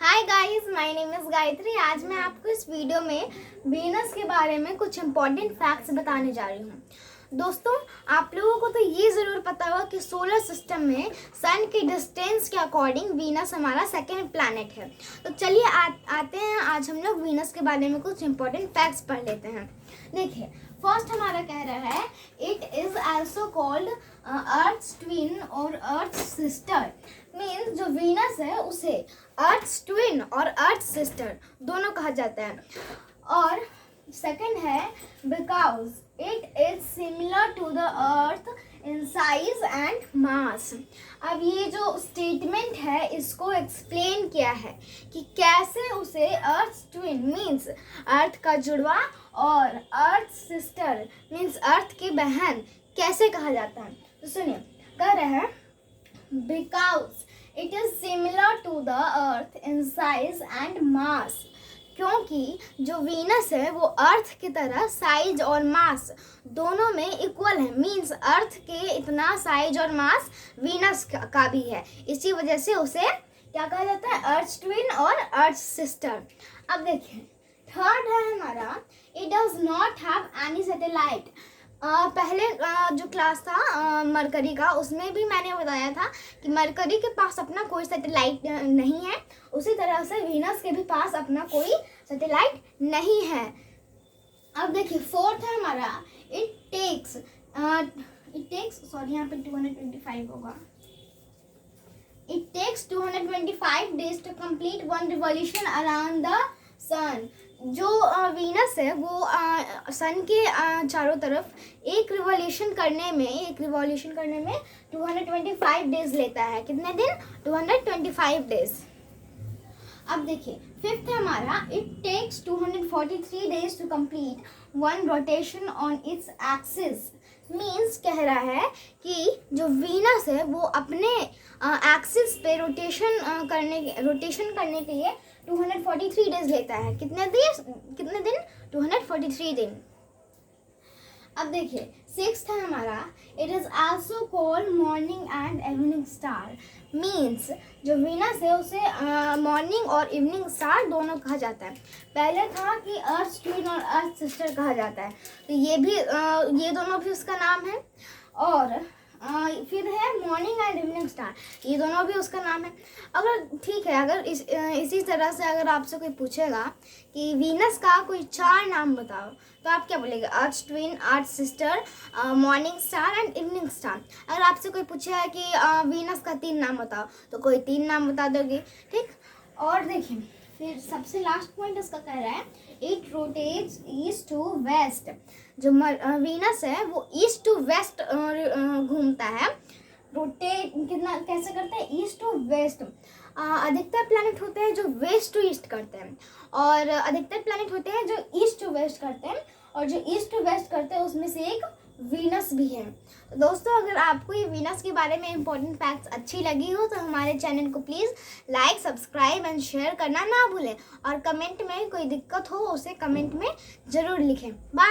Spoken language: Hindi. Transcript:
Hi guys, my name is Gayatri. आज मैं आपको इस वीडियो में वीनस के बारे में कुछ इम्पोर्टेंट फैक्ट्स बताने जा रही हूँ। दोस्तों, आप लोगों को तो ये ज़रूर पता होगा कि सोलर सिस्टम में सन के डिस्टेंस के अकॉर्डिंग वीनस हमारा सेकंड प्लैनेट है। तो चलिए आते हैं, आज हम लोग वीनस के बारे में कुछ इम्पोर्टेंट फैक्ट्स पढ़ लेते हैं। देखिए, फर्स्ट हमारा कह रहा है it is also called earth twin और अर्थ सिस्टर। मीन्स जो वीनस है उसे अर्थ ट्विन और अर्थ सिस्टर दोनों कहा जाता है। और सेकंड है because it is similar to the earth in size and mass. अब ये जो स्टेटमेंट है इसको एक्सप्लेन किया है कि कैसे उसे अर्थ ट्विन मीन्स अर्थ का जुड़वा और अर्थ सिस्टर मीन्स अर्थ की बहन कैसे कहा जाता है। तो सुनिए, कह रहे हैं because it is similar to the earth in size and mass. क्योंकि जो वीनस है वो अर्थ की तरह साइज और मास दोनों में इक्वल है। मीन्स अर्थ के इतना साइज और मास वीनस का भी है, इसी वजह से उसे क्या कहा जाता है, अर्थ ट्विन और अर्थ सिस्टर। अब देखिए, थर्ड है हमारा it does not have any satellite. पहले जो क्लास था मरकरी का, उसमें भी मैंने बताया था कि मरकरी के पास अपना कोई सैटेलाइट नहीं है। उसी तरह से वीनस के भी पास अपना कोई सैटेलाइट नहीं है। अब देखिए, फोर्थ है हमारा इट टेक्स सॉरी, यहाँ पे 225 होगा। It takes 225 days to complete one revolution around the sun. जो वीनस है वो सन के चारों तरफ एक रिवॉल्यूशन करने में 225 डेज लेता है। कितने दिन? 225 डेज। अब देखिए, फिफ्थ है हमारा it takes 243 days to complete one rotation on its axis. Means कह रहा है कि जो वीनस है वो अपने एक्सिस पे रोटेशन करने के लिए 243 डेज लेता है। कितने दिन? 243 दिन। अब देखिए, सिक्स्थ है हमारा it is also called morning and evening star. Means जो वीनस है उसे मॉर्निंग और इवनिंग स्टार दोनों कहा जाता है। पहले था कि अर्थ ट्विन और अर्थ सिस्टर कहा जाता है, तो ये दोनों भी उसका नाम है। और फिर है मॉर्निंग एंड इवनिंग स्टार, ये दोनों भी उसका नाम है। अगर ठीक है, अगर इसी तरह से अगर आपसे कोई पूछेगा कि वीनस का कोई 4 नाम बताओ, तो आप क्या बोलेंगे? Earth twin, earth sister, morning star and evening star. अगर आपसे कोई पूछेगा कि वीनस का 3 नाम बताओ, तो कोई 3 नाम बता दोगे, ठीक। और देखिए, फिर सबसे लास्ट पॉइंट इसका कह रहा है it rotates east to west. जो वीनस है वो ईस्ट टू वेस्ट घूमता है। रोटेट कैसे करते हैं? East to west. अधिकतर प्लैनेट होते हैं जो वेस्ट टू ईस्ट करते हैं, और अधिकतर प्लैनेट होते हैं जो ईस्ट टू वेस्ट करते हैं, और जो ईस्ट टू वेस्ट करते हैं उसमें से एक वीनस भी है। तो दोस्तों, अगर आपको ये वीनस के बारे में इंपॉर्टेंट फैक्ट्स अच्छी लगी हो तो हमारे चैनल को please like, subscribe and share करना ना भूलें। और कमेंट में कोई दिक्कत हो उसे कमेंट में ज़रूर लिखें। बाय।